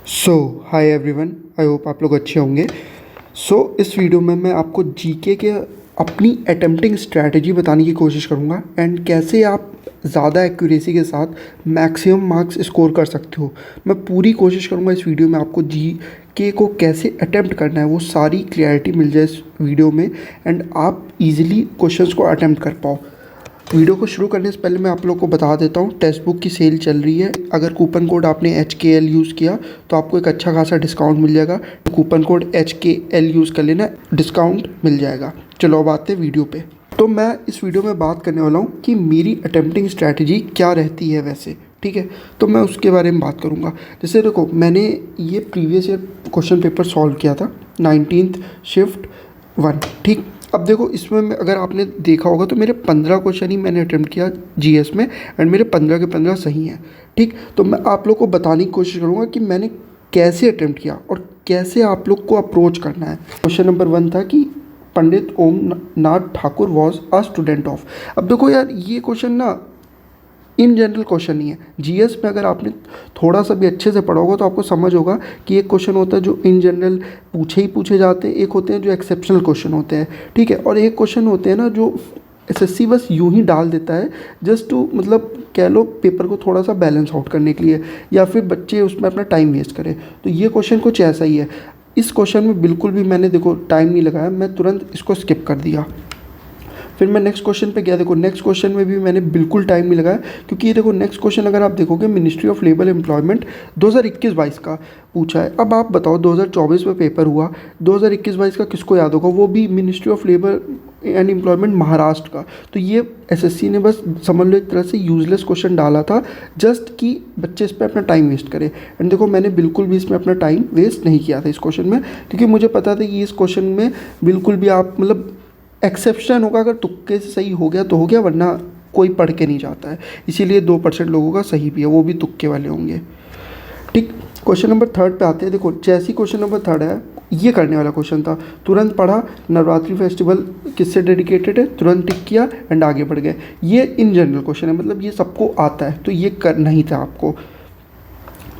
So hi everyone, I hope आप लोग अच्छे होंगे। इस वीडियो में मैं आपको जीके के अपनी अटेम्प्टिंग स्ट्रैटेजी बताने की कोशिश करूँगा एंड कैसे आप ज़्यादा एक्यूरेसी के साथ मैक्सिमम मार्क्स स्कोर कर सकते हो। मैं पूरी कोशिश करूँगा इस वीडियो में आपको जीके को कैसे अटेम्प्ट करना है वो सारी क्लैरिटी मिल जाए इस वीडियो में एंड आप इजीली क्वेश्चंस को अटेम्प्ट कर पाओ। वीडियो को शुरू करने से पहले मैं आप लोग को बता देता हूँ, टेक्स्ट बुक की सेल चल रही है। अगर कूपन कोड आपने HKL यूज़ किया तो आपको एक अच्छा खासा डिस्काउंट मिल जाएगा। कूपन कोड HKL यूज़ कर लेना, डिस्काउंट मिल जाएगा। चलो अब आते हैं वीडियो पे। तो मैं इस वीडियो में बात करने वाला हूँ कि मेरी अटेम्प्टिंग स्ट्रैटेजी क्या रहती है वैसे, ठीक है। तो मैं उसके बारे में बात करूँगा। जैसे देखो, मैंने ये previous year question paper solve किया था 19th शिफ्ट 1, ठीक। अब देखो, इसमें अगर आपने देखा होगा तो मेरे 15 क्वेश्चन ही मैंने अटेम्प्ट किया जीएस में एंड मेरे 15 के 15 सही हैं, ठीक। तो मैं आप लोग को बताने की कोशिश करूँगा कि मैंने कैसे अटेम्प्ट किया और कैसे आप लोग को अप्रोच करना है। क्वेश्चन नंबर 1 था कि Pandit Om Nath Thakur was a student of. अब देखो यार, ये क्वेश्चन ना इन जनरल क्वेश्चन नहीं है। जीएस में अगर आपने थोड़ा सा भी अच्छे से पढ़ा होगा तो आपको समझ होगा कि एक क्वेश्चन होता है जो इन जनरल पूछे जाते हैं, एक होते हैं जो एक्सेप्शनल क्वेश्चन होते हैं, ठीक है। और एक क्वेश्चन होते हैं ना जो एसएससी बस यूं ही डाल देता है जस्ट टू, मतलब कह लो पेपर को थोड़ा सा बैलेंस आउट करने के लिए, या फिर बच्चे उसमें अपना टाइम वेस्ट करें। तो ये क्वेश्चन कुछ ऐसा ही है। इस क्वेश्चन में बिल्कुल भी मैंने देखो टाइम नहीं लगाया, मैं तुरंत इसको स्किप कर दिया। फिर मैं नेक्स्ट क्वेश्चन पे गया। देखो, नेक्स्ट क्वेश्चन में भी मैंने बिल्कुल टाइम नहीं लगाया, क्योंकि ये देखो नेक्स्ट क्वेश्चन अगर आप देखोगे मिनिस्ट्री ऑफ लेबर एम्प्लॉयमेंट 2021-22 का पूछा है। अब आप बताओ 2024 में पेपर हुआ, 2021-22 का किसको याद होगा, वो भी ministry of labour and employment Maharashtra का। तो ये एसएससी ने बस समझ लो एक तरह से यूजलेस क्वेश्चन डाला था जस्ट कि बच्चे इस पर अपना टाइम वेस्ट करें। एंड देखो, मैंने बिल्कुल भी इसमें अपना टाइम वेस्ट नहीं किया था इस क्वेश्चन में, क्योंकि मुझे पता था कि इस क्वेश्चन में बिल्कुल भी आप, मतलब एक्सेप्शन होगा, अगर तुक्के से सही हो गया तो हो गया, वरना कोई पढ़ के नहीं जाता है। इसीलिए 2% लोगों का सही भी है, वो भी तुक्के वाले होंगे, ठीक। क्वेश्चन नंबर 3 पे आते हैं। देखो, जैसी क्वेश्चन नंबर 3 है, ये करने वाला क्वेश्चन था। तुरंत पढ़ा, नवरात्रि फेस्टिवल किससे डेडिकेटेड है, तुरंत टिक किया एंड आगे बढ़ गए। ये इन जनरल क्वेश्चन है, मतलब ये सबको आता है, तो ये करना ही था आपको।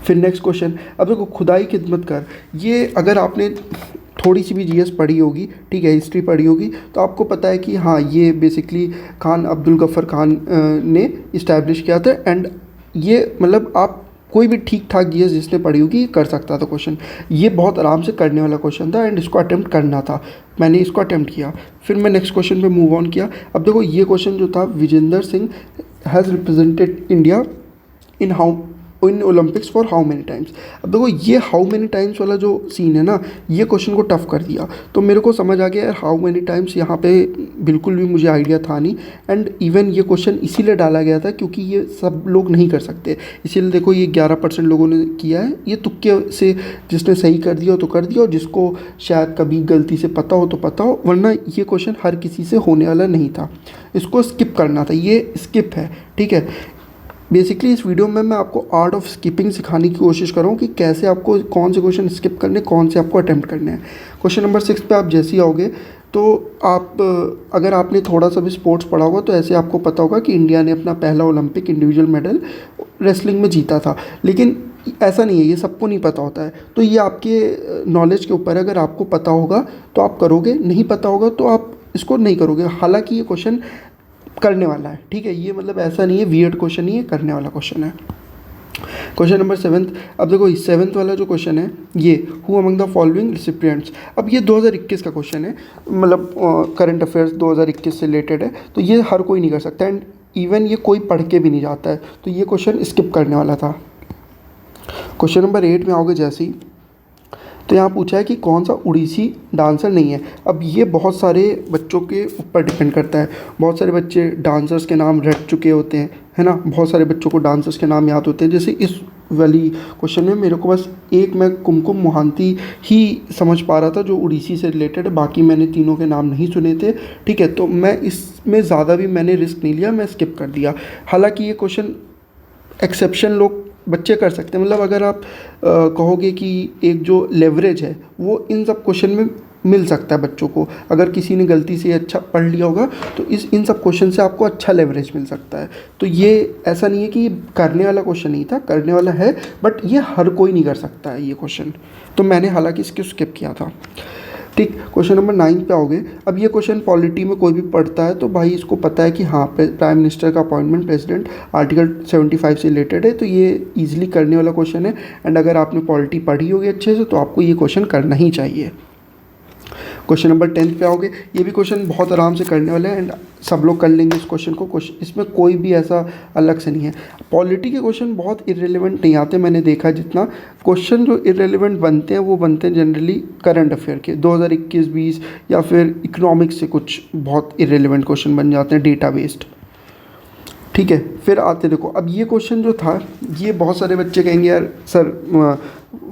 फिर नेक्स्ट क्वेश्चन, अब देखो, खुदाई खिदमत कर। ये अगर आपने थोड़ी सी भी जीएस पढ़ी होगी, ठीक है, हिस्ट्री पढ़ी होगी, तो आपको पता है कि हाँ, ये बेसिकली खान अब्दुल गफ़र खान ने इस्टेब्लिश किया था। एंड ये मतलब आप कोई भी ठीक ठाक जीएस जिसने पढ़ी होगी कर सकता था क्वेश्चन। ये बहुत आराम से करने वाला क्वेश्चन था एंड इसको अटेम्प्ट करना था। मैंने इसको अटेम्प्ट किया। फिर मैं नेक्स्ट क्वेश्चन पे मूव ऑन किया। अब देखो, ये क्वेश्चन जो था, Vijender Singh has represented India in Olympics for how many times. अब देखो, ये हाउ मेनी टाइम्स वाला जो सीन है ना, ये क्वेश्चन को टफ कर दिया। तो मेरे को समझ आ गया यार, हाउ मेनी टाइम्स यहाँ पे बिल्कुल भी मुझे आइडिया था नहीं। एंड इवन ये क्वेश्चन इसीलिए डाला गया था क्योंकि ये सब लोग नहीं कर सकते। इसीलिए देखो, ये 11% लोगों ने किया है। ये तुक्के से जिसने सही कर दिया तो कर दिया, और जिसको शायद कभी गलती से पता हो तो पता हो, वरना ये क्वेश्चन हर किसी से होने वाला नहीं था। इसको स्किप करना था, ये स्किप है, ठीक है। बेसिकली इस वीडियो में मैं आपको आर्ट ऑफ स्किपिंग सिखाने की कोशिश कर रहा हूँ कि कैसे आपको कौन से क्वेश्चन स्किप करने, कौन से आपको अटेम्प्ट करने हैं। क्वेश्चन नंबर 6 पे आप जैसे ही आओगे तो आप, अगर आपने थोड़ा सा भी स्पोर्ट्स पढ़ा होगा तो ऐसे आपको पता होगा कि इंडिया ने अपना पहला ओलंपिक इंडिविजुअल मेडल रेसलिंग में जीता था। लेकिन ऐसा नहीं है, ये सबको नहीं पता होता है। तो ये आपके नॉलेज के ऊपर है। अगर आपको पता होगा तो आप करोगे, नहीं पता होगा तो आप इसको नहीं करोगे। हालांकि ये क्वेश्चन करने वाला है, ठीक है। ये मतलब ऐसा नहीं है वियर्ड क्वेश्चन नहीं है, करने वाला क्वेश्चन है। Question number 7। अब देखो, 7th वाला जो क्वेश्चन है, ये हु अमंग द फॉलोइंग रिसिपिएंट्स। अब ये 2021 का क्वेश्चन है, मतलब करंट अफेयर्स 2021 से रिलेटेड है, तो ये हर कोई नहीं कर सकता एंड इवन ये कोई पढ़ के भी नहीं जाता है, तो ये क्वेश्चन स्किप करने वाला था। क्वेश्चन नंबर 8 में आओगे जैसे ही, तो यहाँ पूछा है कि कौन सा उड़ीसी डांसर नहीं है। अब ये बहुत सारे बच्चों के ऊपर डिपेंड करता है। बहुत सारे बच्चे डांसर्स के नाम रट चुके होते हैं, है ना। बहुत सारे बच्चों को डांसर्स के नाम याद होते हैं। जैसे इस वाली क्वेश्चन में मेरे को बस एक मैं कुमकुम मोहांती ही समझ पा रहा था जो उड़ीसी से रिलेटेड है, बाकी मैंने तीनों के नाम नहीं सुने थे, ठीक है। तो मैं इसमें ज़्यादा भी मैंने रिस्क नहीं लिया, मैं स्किप कर दिया। हालाँकि ये क्वेश्चन एक्सेप्शन लोग बच्चे कर सकते हैं। मतलब अगर आप कहोगे कि एक जो लेवरेज है वो इन सब क्वेश्चन में मिल सकता है बच्चों को। अगर किसी ने गलती से अच्छा पढ़ लिया होगा तो इन सब क्वेश्चन से आपको अच्छा लेवरेज मिल सकता है। तो ये ऐसा नहीं है कि करने वाला क्वेश्चन नहीं था, करने वाला है, बट ये हर कोई नहीं कर सकता है ये क्वेश्चन, तो मैंने हालांकि इसको स्किप किया था। ठीक, क्वेश्चन नंबर 9 पे आओगे। अब ये क्वेश्चन पॉलिटी में कोई भी पढ़ता है तो भाई इसको पता है कि हाँ प्राइम मिनिस्टर का अपॉइंटमेंट प्रेसिडेंट आर्टिकल 75 से रिलेटेड है, तो ये इजीली करने वाला क्वेश्चन है। एंड अगर आपने पॉलिटी पढ़ी होगी अच्छे से तो आपको ये क्वेश्चन करना ही चाहिए। क्वेश्चन नंबर 10 पे आओगे। ये भी क्वेश्चन बहुत आराम से करने वाले हैं एंड सब लोग कर लेंगे इस क्वेश्चन को। इसमें कोई भी ऐसा अलग से नहीं है। पॉलिटी के क्वेश्चन बहुत इररिलेवेंट नहीं आते, मैंने देखा जितना क्वेश्चन जो इररिलेवेंट बनते हैं वो बनते हैं जनरली करंट अफेयर के 2021-20 या फिर इकोनॉमिक्स से कुछ बहुत इररिलेवेंट क्वेश्चन बन जाते हैं डेटा बेस्ड। ठीक है, फिर आते देखो, अब ये क्वेश्चन जो था ये बहुत सारे बच्चे कहेंगे यार सर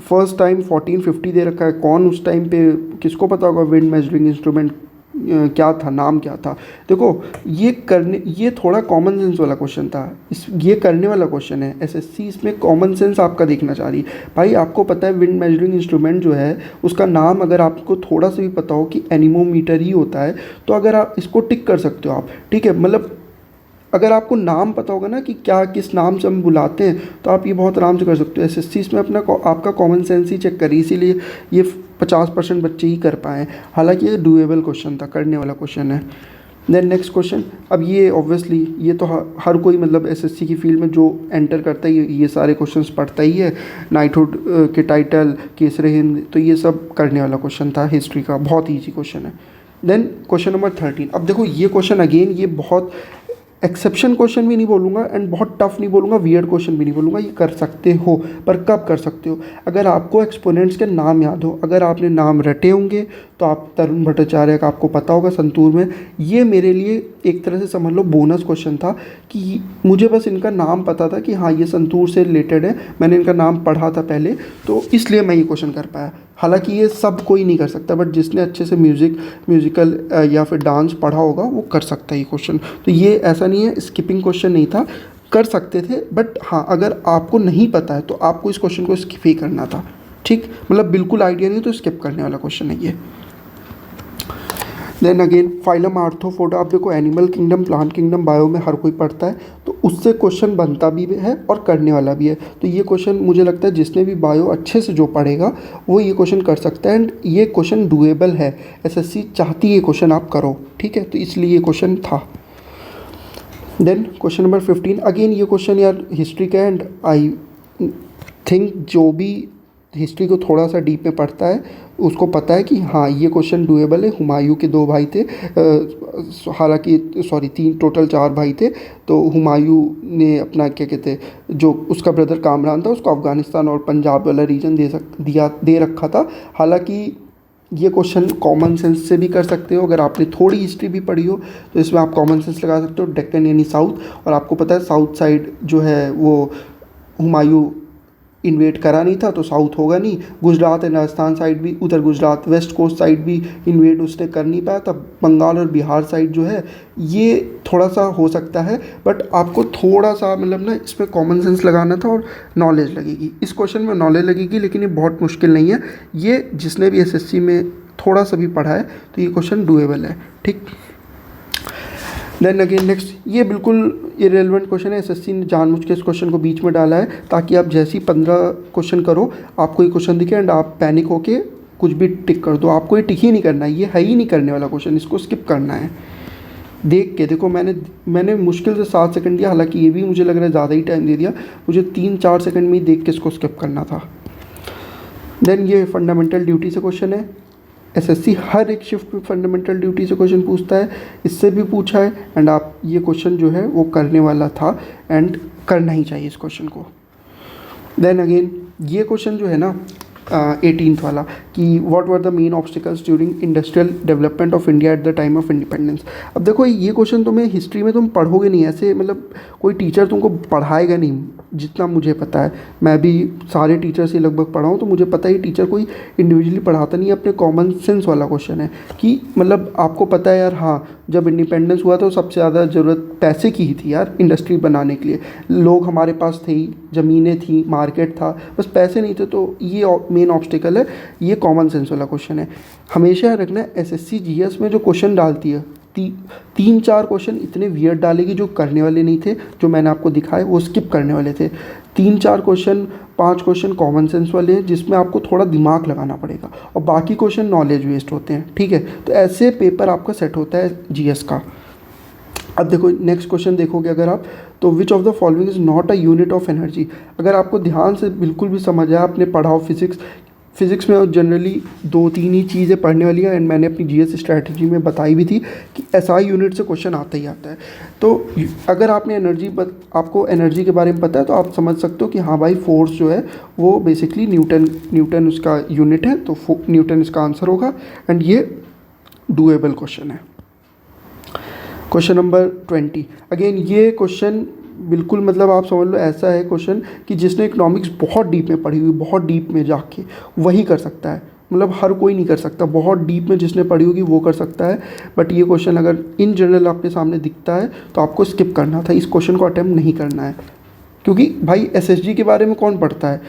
फर्स्ट टाइम 1450 दे रखा है, कौन उस टाइम पे किसको पता होगा विंड मेजरिंग इंस्ट्रूमेंट क्या था, नाम क्या था। देखो ये थोड़ा कॉमन सेंस वाला क्वेश्चन था, ये करने वाला क्वेश्चन है। एसएससी इसमें कॉमन सेंस आपका देखना चाह रही है। भाई आपको पता है विंड मेजरिंग इंस्ट्रूमेंट जो है उसका नाम अगर आपको थोड़ा सा भी पता हो कि एनीमोमीटर ही होता है तो अगर आप इसको टिक कर सकते हो आप। ठीक है, मतलब अगर आपको नाम पता होगा ना कि क्या किस नाम से हम बुलाते हैं तो आप ये बहुत आराम से कर सकते हो। एसएससी इसमें आपका कॉमन सेंस ही चेक करी, इसीलिए ये 50% बच्चे ही कर पाए। हालांकि ये डूएबल क्वेश्चन था, करने वाला क्वेश्चन है। देन नेक्स्ट क्वेश्चन, अब ये ऑब्वियसली ये तो हर कोई मतलब एसएससी की फील्ड में जो एंटर करता है ये सारे क्वेश्चंस पढ़ता ही है। नाइटहुड के टाइटल, केसरे हिंद, तो ये सब करने वाला क्वेश्चन था, हिस्ट्री का बहुत ईजी क्वेश्चन है। Then question number 13। अब देखो ये क्वेश्चन अगेन ये बहुत एक्सेप्शन क्वेश्चन भी नहीं बोलूँगा एंड बहुत टफ नहीं बोलूँगा, वियर्ड क्वेश्चन भी नहीं बोलूँगा, ये कर सकते हो। पर कब कर सकते हो? अगर आपको एक्सपोनेंट्स के नाम याद हो, अगर आपने नाम रटे होंगे तो आप तरुण भट्टाचार्य का आपको पता होगा संतूर में। ये मेरे लिए एक तरह से समझ लो बोनस क्वेश्चन था कि मुझे बस इनका नाम पता था कि हाँ ये संतूर से रिलेटेड है, मैंने इनका नाम पढ़ा था पहले, तो इसलिए मैं ये क्वेश्चन कर पाया। हालांकि ये सब कोई नहीं कर सकता, बट जिसने अच्छे से म्यूज़िकल या फिर डांस पढ़ा होगा वो कर सकता है ये क्वेश्चन। तो ये ऐसा नहीं है, स्किपिंग क्वेश्चन नहीं था, कर सकते थे, बट हाँ अगर आपको नहीं पता है तो आपको इस क्वेश्चन को स्किप ही करना था। ठीक, मतलब बिल्कुल आइडिया नहीं तो स्किप करने वाला क्वेश्चन है ये। Then again phylum arthropoda. आप देखो animal kingdom, plant kingdom, bio में हर कोई पढ़ता है, तो उससे क्वेश्चन बनता भी है और करने वाला भी है। तो ये क्वेश्चन मुझे लगता है जिसने भी बायो अच्छे से जो पढ़ेगा वो ये क्वेश्चन कर सकता है एंड ये क्वेश्चन डूएबल है। एसएससी चाहती है ये क्वेश्चन आप करो, ठीक है, तो इसलिए ये क्वेश्चन था। Then question number 15। अगेन ये क्वेश्चन यार हिस्ट्री का एंड आई थिंक जो भी हिस्ट्री को थोड़ा सा डीप में पढ़ता है उसको पता है कि हाँ ये क्वेश्चन डूएबल है। हुमायूं के 2 भाई थे, हालांकि सॉरी 3 टोटल 4 भाई थे। तो हुमायूं ने अपना क्या कहते हैं जो उसका ब्रदर कामरान था उसको अफ़गानिस्तान और पंजाब वाला रीजन दे रखा था। हालांकि ये क्वेश्चन कॉमन सेंस से भी कर सकते हो, अगर आपने थोड़ी हिस्ट्री भी पढ़ी हो तो इसमें आप कॉमन सेंस लगा सकते हो। डेक्कन यानी साउथ, और आपको पता है साउथ साइड जो है वो हुमायूं इन्वेट करा नहीं था तो साउथ होगा नहीं। गुजरात एंड राजस्थान साइड भी, उधर गुजरात वेस्ट कोस्ट साइड भी इन्वेट उसने कर नहीं पाया था। बंगाल और बिहार साइड जो है ये थोड़ा सा हो सकता है, बट आपको थोड़ा सा मतलब ना इसमें कॉमन सेंस लगाना था और नॉलेज लगेगी। इस क्वेश्चन में नॉलेज लगेगी लेकिन ये बहुत मुश्किल नहीं है। ये जिसने भी एसएससी में थोड़ा सा भी पढ़ा है तो ये क्वेश्चन डूएबल है। ठीक, देन अगेन नेक्स्ट, ये बिल्कुल इरेलेवेंट क्वेश्चन है। एसएससी ने जानबूझ के इस क्वेश्चन को बीच में डाला है ताकि आप जैसे ही 15 क्वेश्चन करो आपको ये क्वेश्चन दिखे एंड आप पैनिक होके कुछ भी टिक कर दो। आपको ये टिक ही नहीं करना है, ये है ही नहीं करने वाला क्वेश्चन, इसको स्किप करना है। देख के देखो, मैंने मुश्किल से 7 सेकंड दिया, हालांकि ये भी मुझे लग रहा है ज़्यादा ही टाइम दे दिया। मुझे 3-4 सेकंड में ही देख के इसको स्किप करना था। देन ये फंडामेंटल ड्यूटी से क्वेश्चन है। एसएससी हर एक शिफ्ट में फंडामेंटल ड्यूटी से क्वेश्चन पूछता है, इससे भी पूछा है एंड आप ये क्वेश्चन जो है वो करने वाला था एंड करना ही चाहिए इस क्वेश्चन को। देन अगेन ये क्वेश्चन जो है ना 18th वाला कि what were the main obstacles during industrial development of India at the time of independence. अब देखो ये क्वेश्चन तुम्हें हिस्ट्री में तुम पढ़ोगे नहीं, ऐसे मतलब कोई टीचर तुमको पढ़ाएगा नहीं। जितना मुझे पता है, मैं भी सारे टीचर से लगभग पढ़ा हूँ तो मुझे पता है टीचर कोई इंडिविजुअली पढ़ाता नहीं है। अपने कॉमन सेंस वाला क्वेश्चन है कि मतलब आपको पता है यार हाँ जब इंडिपेंडेंस हुआ तो सबसे ज़्यादा ज़रूरत पैसे की ही थी यार, इंडस्ट्री बनाने के लिए। लोग हमारे पास थे ही, ज़मीनें थी, मार्केट था, बस पैसे नहीं थे। तो ये मेन ऑब्स्टिकल है। ये कॉमन सेंस वाला क्वेश्चन है। हमेशा रखना, एसएससी जीएस में जो क्वेश्चन डालती है, 3-4 क्वेश्चन इतने वियर्ड डालेगी जो करने वाले नहीं थे, जो मैंने आपको दिखाए वो स्किप करने वाले थे। 3-4 क्वेश्चन, 5 क्वेश्चन कॉमन सेंस वाले हैं जिसमें आपको थोड़ा दिमाग लगाना पड़ेगा, और बाकी क्वेश्चन नॉलेज वेस्ट होते हैं, ठीक है। तो ऐसे पेपर आपका सेट होता है जीएस का। अब देखो नेक्स्ट क्वेश्चन देखोगे अगर आप, तो which of the following is not a unit of energy. अगर आपको ध्यान से बिल्कुल भी समझ आया, आपने पढ़ा हो फिज़िक्स में जनरली 2-3 ही चीज़ें पढ़ने वाली है, एंड मैंने अपनी जीएस स्ट्रैटेजी में बताई भी थी कि एसआई यूनिट से क्वेश्चन आता ही आता है। तो अगर आपने आपको एनर्जी के बारे में पता है तो आप समझ सकते हो कि हाँ भाई, फोर्स जो है वो बेसिकली न्यूटन उसका यूनिट है, तो न्यूटन इसका आंसर होगा, एंड ये डूएबल क्वेश्चन है। क्वेश्चन नंबर 20, अगेन ये क्वेश्चन बिल्कुल मतलब आप समझ लो ऐसा है क्वेश्चन कि जिसने इकोनॉमिक्स बहुत डीप में पढ़ी हुई, बहुत डीप में जाके वही कर सकता है, मतलब हर कोई नहीं कर सकता। बहुत डीप में जिसने पढ़ी होगी वो कर सकता है। बट ये क्वेश्चन अगर इन जनरल आपके सामने दिखता है तो आपको स्किप करना था, इस क्वेश्चन को अटैम्प्ट नहीं करना है, क्योंकि भाई एसएसजी के बारे में कौन पढ़ता है,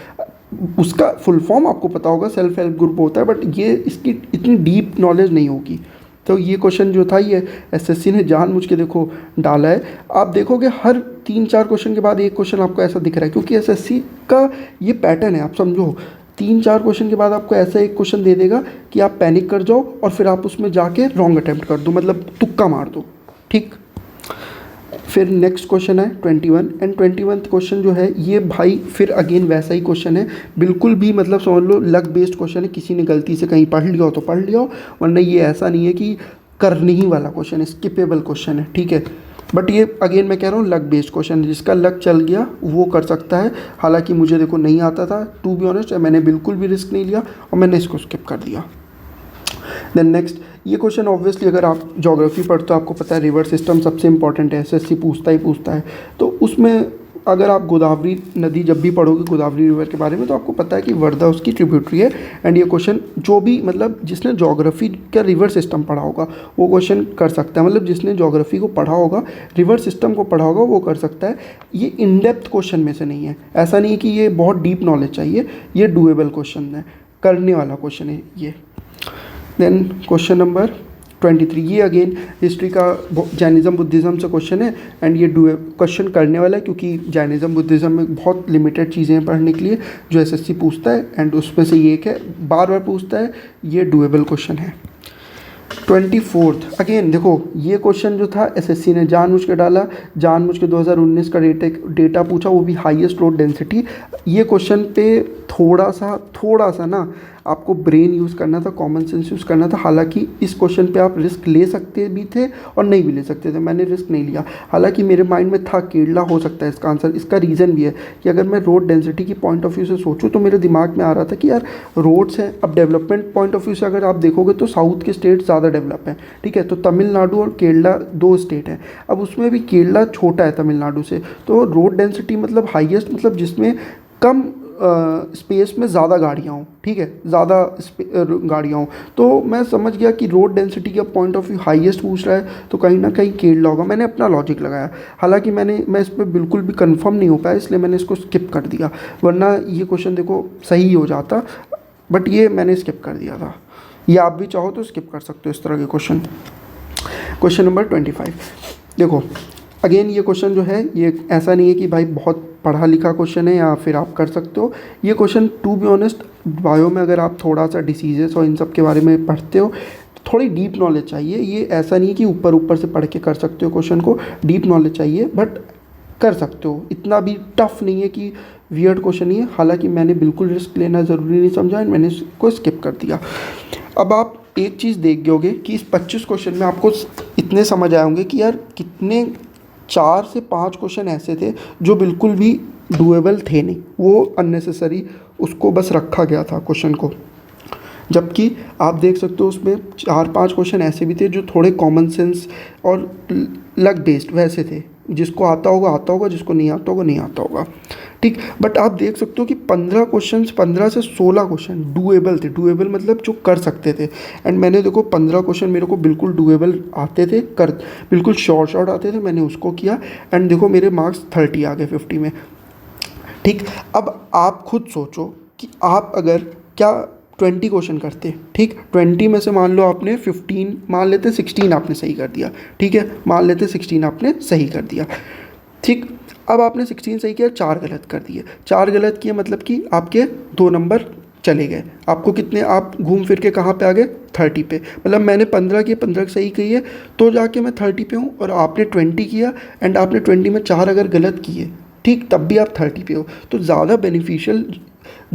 उसका फुल फॉर्म आपको पता होगा, सेल्फ हेल्प ग्रुप होता है, बट ये इसकी इतनी डीप नॉलेज नहीं होगी। तो ये क्वेश्चन जो था ये एसएससी ने जानबूझ के देखो डाला है। आप देखोगे हर 3-4 क्वेश्चन के बाद एक क्वेश्चन आपको ऐसा दिख रहा है, क्योंकि एसएससी का ये पैटर्न है, आप समझो। 3-4 क्वेश्चन के बाद आपको ऐसा एक क्वेश्चन दे देगा कि आप पैनिक कर जाओ और फिर आप उसमें जाके रॉन्ग अटैम्प्ट कर दो, मतलब तुक्का मार दो, ठीक। फिर नेक्स्ट क्वेश्चन है 21, एंड 21 क्वेश्चन जो है ये भाई फिर अगेन वैसा ही क्वेश्चन है, बिल्कुल भी मतलब समझ लो लक बेस्ड क्वेश्चन है। किसी ने गलती से कहीं पढ़ लिया हो तो पढ़ लिया हो, वरना ये ऐसा नहीं है कि करने ही वाला क्वेश्चन है, स्किपेबल क्वेश्चन है, ठीक है। बट ये अगेन मैं कह रहा हूँ लक बेस्ड क्वेश्चन है, जिसका लक चल गया वो कर सकता है। हालांकि मुझे देखो नहीं आता था, टू बी ऑनेस्ट, मैंने बिल्कुल भी रिस्क नहीं लिया और मैंने इसको स्किप कर दिया। देन नेक्स्ट ये क्वेश्चन ऑब्वियसली अगर आप ज्योग्राफी पढ़ते हो आपको पता है रिवर सिस्टम सबसे इंपॉर्टेंट है, एसएससी पूछता है। तो उसमें अगर आप गोदावरी नदी जब भी पढ़ोगे, गोदावरी रिवर के बारे में, तो आपको पता है कि वर्धा उसकी ट्रिब्यूटरी है। एंड ये क्वेश्चन जो भी मतलब जिसने ज्योग्राफी का रिवर सिस्टम पढ़ा होगा वो क्वेश्चन कर सकता है, मतलब जिसने ज्योग्राफी को पढ़ा होगा, रिवर सिस्टम को पढ़ा होगा वो कर सकता है। ये इन डेप्थ क्वेश्चन में से नहीं है, ऐसा नहीं है कि ये बहुत डीप नॉलेज चाहिए, ये डूएबल क्वेश्चन है, करने वाला क्वेश्चन है ये। देन क्वेश्चन नंबर 23, ये अगेन हिस्ट्री का जैनिज़्म बुद्धिज़्म से क्वेश्चन है, एंड ये क्वेश्चन करने वाला है क्योंकि जैनिज़्म बुद्धिज़्म में बहुत लिमिटेड चीज़ें हैं पढ़ने के लिए जो एसएससी पूछता है, एंड उसमें से ये एक है, बार बार पूछता है, ये डूएबल क्वेश्चन है। 24 अगेन देखो ये क्वेश्चन जो था एसएससी ने जानबूझ के डाला, जानबूझ के 2019 का डेटा पूछा, वो भी हाईएस्ट रोड डेंसिटी। ये क्वेश्चन पे थोड़ा सा ना आपको ब्रेन यूज़ करना था, कॉमन सेंस यूज़ करना था। हालांकि इस क्वेश्चन पे आप रिस्क ले सकते भी थे और नहीं भी ले सकते थे, मैंने रिस्क नहीं लिया। हालांकि मेरे माइंड में था केरला हो सकता है इसका आंसर। इसका रीज़न भी है कि अगर मैं रोड डेंसिटी की पॉइंट ऑफ व्यू से सोचूं तो मेरे दिमाग में आ रहा था कि यार रोड्स हैं। अब डेवलपमेंट पॉइंट ऑफ व्यू से अगर आप देखोगे तो साउथ के स्टेट ज़्यादा डेवलप हैं, ठीक है। तो तमिलनाडु और केरला 2 स्टेट हैं, अब उसमें भी केरला छोटा है तमिलनाडु से, तो रोड डेंसिटी मतलब हाईएस्ट, मतलब जिसमें कम स्पेस में ज़्यादा गाड़ियाँ हों, ठीक है, ज़्यादा गाड़ियाँ हों। तो मैं समझ गया कि रोड डेंसिटी का पॉइंट ऑफ व्यू हाईएस्ट पूछ रहा है तो कहीं ना कहीं केरला होगा। मैंने अपना लॉजिक लगाया, हालांकि मैं इस पर बिल्कुल भी कंफर्म नहीं हो पाया, इसलिए मैंने इसको स्किप कर दिया, वरना ये क्वेश्चन देखो सही हो जाता, बट ये मैंने स्किप कर दिया था। ये आप भी चाहो तो स्किप कर सकते हो इस तरह के क्वेश्चन। क्वेश्चन नंबर 25 देखो अगेन ये क्वेश्चन जो है ये ऐसा नहीं है कि भाई बहुत पढ़ा लिखा क्वेश्चन है या फिर आप कर सकते हो। ये question to be honest bio में अगर आप थोड़ा सा डिसीजेस और इन सब के बारे में पढ़ते हो थोड़ी डीप नॉलेज चाहिए। ये ऐसा नहीं है कि ऊपर से पढ़ के कर सकते हो क्वेश्चन को, डीप नॉलेज चाहिए, बट कर सकते हो। इतना भी टफ नहीं है कि वियर्ड क्वेश्चन नहीं है। हालांकि मैंने बिल्कुल रिस्क लेना ज़रूरी नहीं समझा एंड मैंने इसको स्किप कर दिया। अब आप एक चीज़ देख गए कि इस 25 क्वेश्चन में आपको इतने समझ आए होंगे कि यार कितने 4 से 5 क्वेश्चन ऐसे थे जो बिल्कुल भी डूएबल थे नहीं, वो अननेसेसरी उसको बस रखा गया था क्वेश्चन को। जबकि आप देख सकते हो उसमें 4-5 क्वेश्चन ऐसे भी थे जो थोड़े कॉमन सेंस और लक बेस्ड वैसे थे, जिसको आता होगा, जिसको नहीं आता होगा, नहीं आता होगा, ठीक। ठीक। बट आप देख सकते हो कि 15 क्वेश्चन, 15 से 16 क्वेश्चन डूएबल थे। डूएबल मतलब जो कर सकते थे। एंड मैंने देखो 15 क्वेश्चन मेरे को बिल्कुल डूएबल आते थे, कर बिल्कुल शॉर्ट आते थे, मैंने उसको किया एंड देखो मेरे मार्क्स 30 आ गए 50 में। ठीक। अब आप खुद सोचो कि आप अगर क्या 20 क्वेश्चन करते, ठीक, 20 में से मान लो आपने 15, मान लेते 16 आपने सही कर दिया, ठीक है, मान लेते 16 आपने सही कर दिया, ठीक। अब आपने 16 सही किया, 4 गलत कर दिए, 4 गलत किए मतलब कि आपके 2 नंबर चले गए। आपको कितने, आप घूम फिर के कहाँ पे आ गए, 30 पे। मतलब मैंने 15 किए, 15 सही किए है तो जाके मैं 30 पे हूँ, और आपने 20 किया एंड आपने 20 में 4 अगर गलत किए, ठीक, तब भी आप 30 पे हो। तो ज़्यादा बेनिफिशियल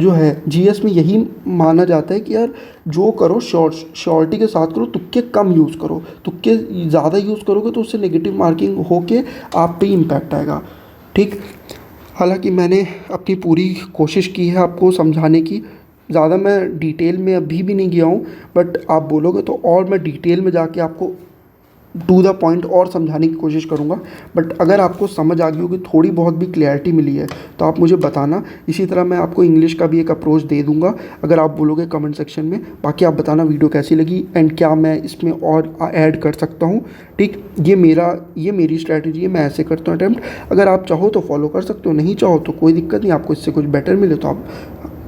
जो है जीएस में यही माना जाता है कि यार जो करो श्योरिटी के साथ करो, तुक्के कम यूज़ करो। तुक्के ज़्यादा यूज़ करोगे तो उससे नेगेटिव मार्किंग होके आप पे इम्पैक्ट आएगा, ठीक। हालांकि मैंने अपनी पूरी कोशिश की है आपको समझाने की, ज़्यादा मैं डिटेल में अभी भी नहीं गया हूँ, बट आप बोलोगे तो और मैं डिटेल में जाके आपको टू द पॉइंट और समझाने की कोशिश करूँगा। बट अगर आपको समझ आ गई होगी, थोड़ी बहुत भी क्लैरिटी मिली है तो आप मुझे बताना। इसी तरह मैं आपको इंग्लिश का भी एक अप्रोच दे दूँगा अगर आप बोलोगे कमेंट सेक्शन में। बाकी आप बताना वीडियो कैसी लगी एंड क्या मैं इसमें और ऐड कर सकता हूँ, ठीक। ये मेरी स्ट्रैटेजी है, मैं ऐसे करता हूँ अटैम्प्ट। अगर आप चाहो तो फॉलो कर सकते हो, नहीं चाहो तो कोई दिक्कत नहीं। आपको इससे कुछ बेटर मिले तो आप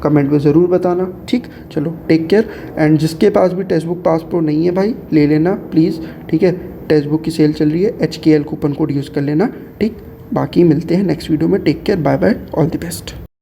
कमेंट में ज़रूर बताना, ठीक। चलो टेक केयर। एंड जिसके पास भी टेक्स्ट बुक पासपोर्ट नहीं है भाई, ले लेना प्लीज़, ठीक है। टेक्स्ट बुक की सेल चल रही है, HKL कूपन कोड यूज़ कर लेना, ठीक। बाकी मिलते हैं नेक्स्ट वीडियो में। Take care, bye bye, all the best.